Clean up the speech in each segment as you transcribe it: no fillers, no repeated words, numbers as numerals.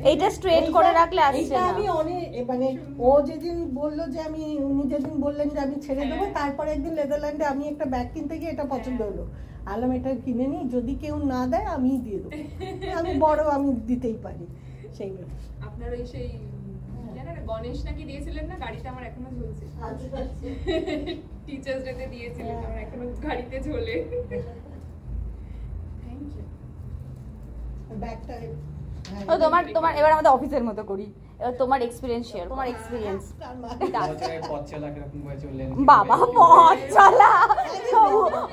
এইটা স্ট্রেট করে রাখলে আসছে না। আমি অনেক মানে ও যেদিন বললো যে উনি যেদিন বললেন যে আমি ছেড়ে দেবো, তারপরে একদিন নেদারল্যান্ডে আমি একটা ব্যাগ কিনতে গিয়ে এটা পছন্দ হলো, আলাম এটা কিনে নিই, যদি কেউ না দেয় আমিই দিয়ে দেবো, আমি বড় আমি দিতেই পারি। সেইগুলো আপনার ওই সেই গণেশ নাকি দিয়েছিলেন না, গাড়িতে আমার এখনো ঝুলছে। টিচার্স ডেতে দিয়েছিলেন, আমার এখনো গাড়িতে ঝোলে। Thank you. ব্যাগটা তোমার এবার আমাদের অফিসের মতো করি, এবার তোমার এক্সপিরিয়েন্স শেয়ার, তোমার এক্সপিরিয়েন্স। বাবা পথ চলা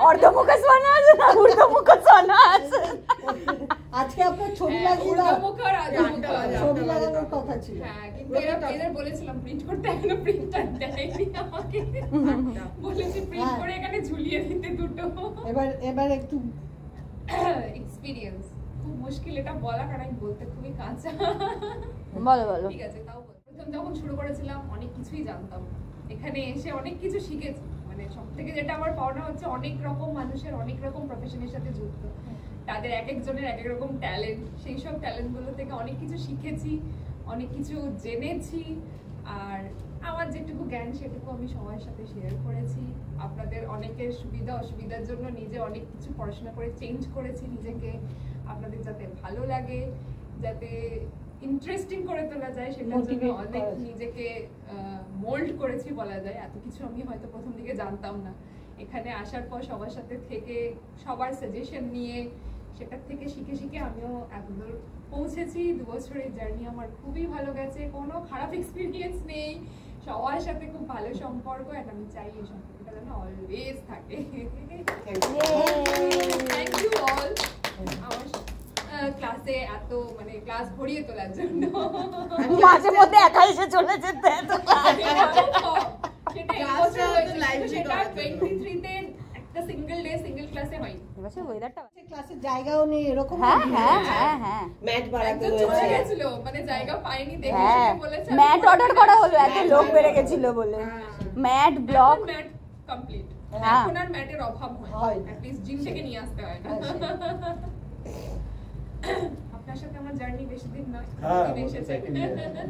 অর্ধমুখে শোনা আছে না ঊর্ধ্বমুখে শোনা আছে। আজকে আপনার ছবি লাগানোর কথা ছিল। হ্যাঁ, কিন্তু এদের বলেছিলাম প্রিন্ট করতে, এখনো প্রিন্টার দেয়নি আমাকে। বলেছি প্রিন্ট করে এখানে ঝুলিয়ে দিতে দুটো। এবার একটু এক্সপেরিয়েন্স খুব মুশকিল এটা বলা, কারণ আমি বলতে খুবই কাঁচা। বলো ঠিক আছে, তাও প্রথম যখন শুরু করেছিলাম অনেক কিছুই জানতাম, এখানে এসে অনেক কিছু শিখেছি। মানে সবথেকে যেটা আমার পাওনা হচ্ছে অনেক রকম মানুষের অনেক রকম প্রফেশনের সাথে যুক্ত, তাদের এক একজনের এক এক রকম ট্যালেন্ট, সেই সব ট্যালেন্টগুলো থেকে অনেক কিছু শিখেছি, অনেক কিছু জেনেছি। আর আমার যেটুকু জ্ঞান সেটুকু আমি সবার সাথে শেয়ার করেছি। আপনাদের অনেকের সুবিধা অসুবিধার জন্য নিজে অনেক কিছু পড়াশোনা করে চেঞ্জ করেছি নিজেকে, আপনাদের যাতে ভালো লাগে, যাতে ইন্টারেস্টিং করে তোলা যায়, সেটার জন্য অনেক নিজেকে মোল্ড করেছি বলা যায়। এত কিছু আমি হয়তো প্রথম দিকে জানতাম না, এখানে আসার পর সবার সাথে থেকে সবার সাজেশন নিয়ে সেটার থেকে শিখে শিখে আমিও এতদূর পৌঁছেছি। 2 বছরের জার্নি আমার খুবই ভালো গেছে, কোনো খারাপ এক্সপিরিয়েন্স নেই, সবার সাথে খুব ভালো সম্পর্ক, আর আমি চাই এই সম্পর্কটা যেন অলওয়েজ থাকে। থ্যাংক ইউ অল আমার ক্লাসে এত মানে ক্লাস ভরিয়ে তোলার জন্য। মাঝে মধ্যে একা এসে চলে যেতে এত সেটা 23 তে একটা সিঙ্গেল ডে সিঙ্গেল ক্লাসে হয়। এবছর ওয়েদারটা ক্লাসে জায়গাও নেই এরকম। হ্যাঁ ম্যাট বাড়াতে চলে গেছিল, মানে জায়গা পাইনি দেখে বলেছে ম্যাট অর্ডার করা হলো, এত লোক বেড়ে গেছিল বলে। ম্যাট ব্লক ম্যাট কমপ্লিট, এখন আর ম্যাটের অভাব হয়, অ্যাট লিস্ট জিম থেকে নিয়ে আসতে হয় না। আপনার সাথে আমার জার্নি বেশি দিন না, দিন এসেছে,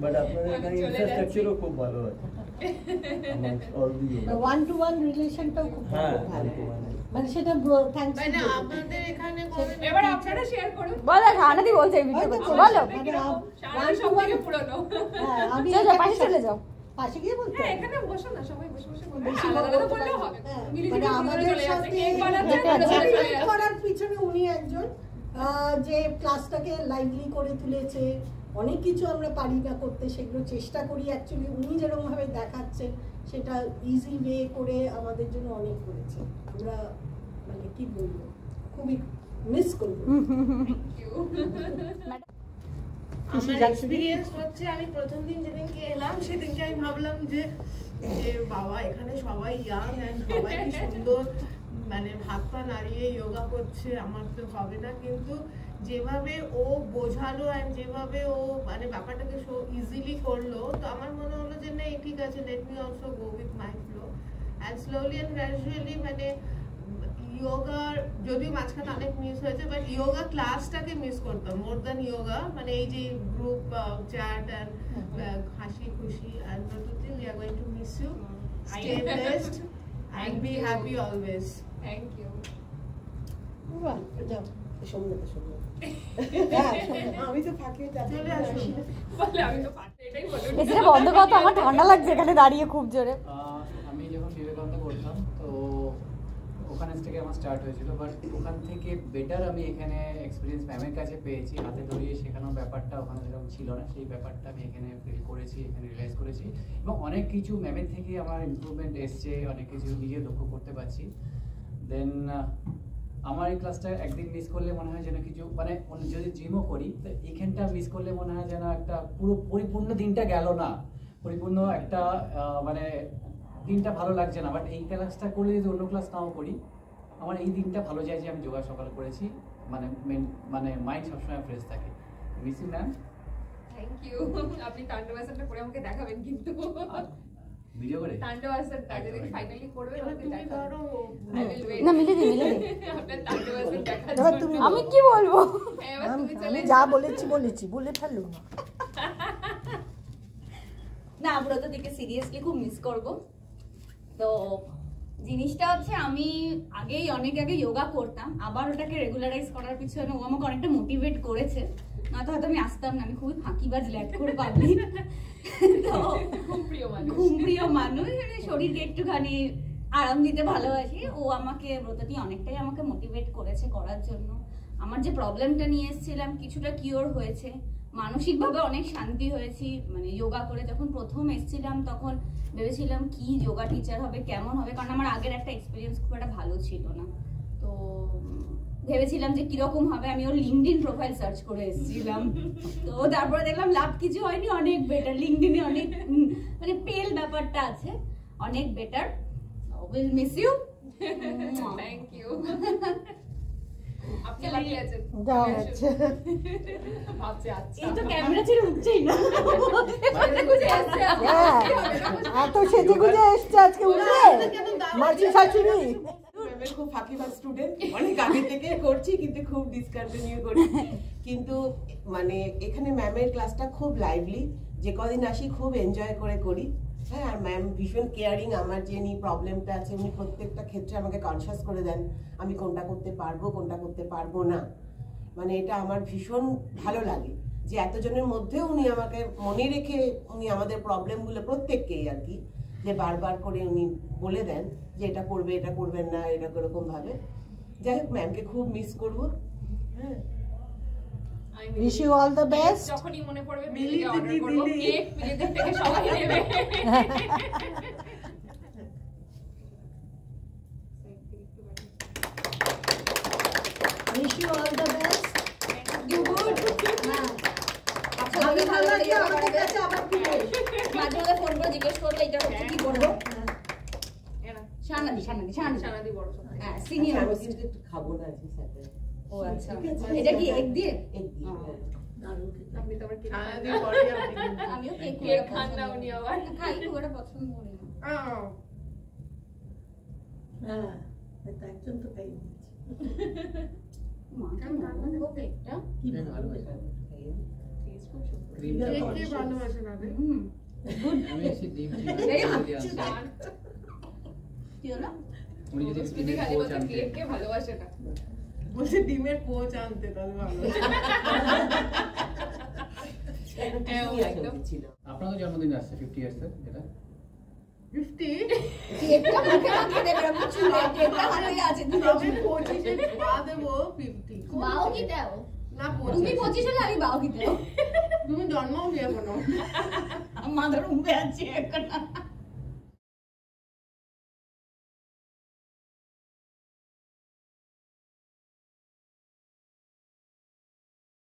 বাট আপনাদের এখানে ইনফ্রাস্ট্রাকচারও খুব ভালো আছে, ওয়ান টু ওয়ান রিলেশনটাও খুব ভালো, মানে সেটা থ্যাঙ্কস। মানে আপনাদের এখানে এবার আপনারা শেয়ার করুন। বলো, আনাদি বলছে ভিডিও করছে, বলো। ওয়ান টু ওয়ান পুরনো, আমি পাশে চলে যাও, পাশে গিয়ে বলতে। হ্যাঁ, এখানে বসো না, সবাই বসে বসে বলবে, আলাদা বললেও হবে। মানে আমাদের সাথে করার পিছনে উনি একজন যে ক্লাসটাকে লাইভলি করে তুলেছে। অনেক কিছু আমরা পারি না করতে, সেগুলো চেষ্টা করি। অ্যাকচুয়ালি উনি যেরকম ভাবে দেখাচ্ছেন সেটা ইজি ওয়ে করে আমাদের জন্য অনেক করেছে। আমরা মানে কি বলবো, খুবই মিস করবো। আমার এক্সপেরিয়েন্স হচ্ছে, আমি প্রথম দিন যেদিনকে এলাম সেদিনকে আমি ভাবলাম যে বাবা এখানে সবাই ইয়াং এন্ড সবাই কি সুন্দর, মানে হাত পা নাড়িয়ে যোগা করছে, আমার তো হবে না। কিন্তু যেভাবে ও বোঝালো এন্ড যেভাবে ও মানে ব্যাপারটাকে সো ইজিলি করলো, তো আমার মনে হলো যে না ঠিক আছে, let me also go with my flow. And slowly and gradually মানে যোগার যদিও মাঝখানে অনেক মিস হয়েছে, বাট যোগা ক্লাসটাকে মিস করতাম মোর দ্যান যোগা। মানে এই যে গ্রুপ চ্যাট অ্যান্ড হাসি খুশি, and we are going to miss you. Stay blessed and be happy always. Thank you. বাহ, যাও আমি তো ফাঁকে চলে আসি, বলে আমি তো পারতে, এটাই বলুন। এসে বন্ধ করো তো, আমার ঠান্ডা লাগছে এখানে দাঁড়িয়ে খুব জোরে। আমি যখন বিবেকানন্দ করতাম তো ওখানে থেকে আমার স্টার্ট হয়েছিল, বাট ওখান থেকে বেটার আমি এখানে এক্সপিরিয়েন্স ম্যামের কাছে পেয়েছি, হাতে ধরিয়ে শেখানোর ব্যাপারটা ওখানে যেরকম ছিল না, সেই ব্যাপারটা আমি এখানে ফিল করেছি, এখানে রিয়েলাইজ করেছি, এবং অনেক কিছু ম্যামের থেকে আমার ইমপ্রুভমেন্ট এসছে, অনেক কিছু নিজে লক্ষ্য করতে পারছি। দেন আমার এই ক্লাসটা একদিন মিস করলে মনে হয় যেন কিছু, মানে যদি জিমও করি তো এইখানটা মিস করলে মনে হয় যেন একটা পুরো পরিপূর্ণ দিনটা গেল না, পরিপূর্ণ একটা মানে দিনটা ভালো লাগছে না। বাট এই ক্লাসটা করলে যদি অন্য ক্লাস নাও করি, আমার এই দিনটা ভালো যায় যে আমি যোগা সকাল করেছি, মানে মানে মাইন্ড সবসময় ফ্রেশ থাকে। Miss you ma'am. Thank you. আপনি তাণ্ডবাসনটা করে আমাকে দেখাবেন কিন্তু। ভিডিও করে তাণ্ডব আসনটা যেদিন ফাইনালি করবে এবার ওকে তুমি দেখাবো। ধরো I will wait. না মিলে দি আপনার তাণ্ডব আসন দেখার এবার জন্য। তুমি আমি কি বলবো এবার তুমি চলে আমি এসো। যা বলেছি বলে ফেললো না। না ব্রত দিকে সিরিয়াসলি খুব মিস করব। তো জিনিসটা হচ্ছে আমি অনেক আগে যোগা করতাম, আবার ওটাকে রেগুলারাইজ করার পিছনে ও আমাকে অনেকটা মোটিভেট করেছে, না তো হয়তো আমি আসতাম না। আমি খুবই ফাঁকিবাজ ল্যাট করে পাবলিক, তো খুব প্রিয় মানুষ। ঘুম প্রিয় মানুষ, শরীরকে একটুখানি আরাম দিতে ভালোবাসি। ও আমাকে ব্রতটি অনেকটাই আমাকে মোটিভেট করেছে করার জন্য। আমার যে প্রবলেমটা নিয়ে এসেছিলাম কিছুটা কিওর হয়েছে, মানসিকভাবে অনেক শান্তি হয়েছি। মানে যোগা করে যখন প্রথম এসেছিলাম তখন ভেবেছিলাম কি যোগা টিচার হবে, কেমন হবে, কারণ আমার আগের একটা এক্সপিরিয়েন্স খুব একটা ভালো ছিল না। তো ভেবেছিলাম যে কিরকম হবে, আমি ওর লিঙ্কডইন প্রোফাইল সার্চ করে এসেছিলাম। তো তারপরে দেখলাম লাভ কিছু হয়নি, অনেক বেটার। লিঙ্কডইনে অনেক মানে পেল ব্যাপারটা আছে, অনেক better. Will miss you. Thank you. আপনি বাকি আছেন। যাও আচ্ছা ভাবছে আচ্ছা। এই তো ক্যামেরা ছেড়ে উঠছেই না। সাজে গুজে আসছে। হ্যাঁ, এত সেজে গুজে এসছে আজকে উঠে মাছি শাশুড়ি। ম্যামের খুব ফাঁকিবাজ স্টুডেন্ট, অনেক আগে থেকে করছি কিন্তু খুব ডিসকন্টিনিউ করি। কিন্তু মানে এখানে ম্যামের ক্লাসটা খুব লাইভলি, যে কদিন আসি খুব এনজয় করে করি। হ্যাঁ, আর ম্যাম ভীষণ কেয়ারিং। আমার যে নিয়ে প্রবলেমটা আছে উনি প্রত্যেকটা ক্ষেত্রে আমাকে কনসিয়াস করে দেন আমি কোনটা করতে পারবো কোনটা করতে পারবো না। মানে এটা আমার ভীষণ ভালো লাগে যে এতজনের মধ্যেও উনি আমাকে মনে রেখে উনি আমাদের প্রবলেমগুলো প্রত্যেককেই আর কি যে বারবার করে উনি বলে দেন যে এটা করবে এটা করবেন না এটা এরকম ভাবে। যাই হোক, ম্যামকে খুব মিস করবো। হ্যাঁ, wish you all the best. যখনই মনে পড়বে মিলি মিলিকে অর্ডার দিদি, করব, দিদি। কেক মিলিদের থেকে সবাই নেবে। Wish you all the best. আমি ভালো লাগলে আমাদের কাছে আবার ফিরে এসো। মাঝে মাঝে ফোন করে জিজ্ঞেস করবে এটা হচ্ছে কি করবো। এরা শানাদি সানাদি বড় সব। হ্যাঁ সিনিয়র। আমি কিন্তু একটু খাবো না আজকে সাথে। ও আচ্ছা, এটা কি এগ দিয়ে? এক দিন, হ্যাঁ। আপনি তো আবার কেক খান সারাদিন না। পরে আপনি কিন্তু। আমিও কেক কেক খান না উনি আবার। খাই, খুব একটা পছন্দ করি না। আহ, হ্যাঁ, এটা একজন তো খাই দিয়েছে। মা কেমন রান্না কেকটা? কি ভালো Taste খুব সুন্দর। ক্রিমটা কে কে ভালোবাসে না রে? হুম আমি এসে ডিম Very চিনি much. দিয়ে আনছি। আর কি হলো? উনি যদি শুধু ডিমের খালি পোচ বলছে আনতে কেককে ভালোবাসে না। বলছে ডিমের পোচ আনতে, তাহলে ভালো। হ্যাঁ, ও কি একদম। ছিল আপনারও জন্মদিন আসছে 50 ইয়ার্স এর, যেটা 50? কেকটা মুখে মাখিয়ে দেবে, আমি চুলে কেকটা হাতে আছে দিলে। তবে 25-এ পা দেবো 50 বাও কি দাও? না, তুমি 25 25 হলে আমি বাও কি দাও? তুমি জন্মও নিয়ে এখনো। মাদার উম্বে আছে এখন।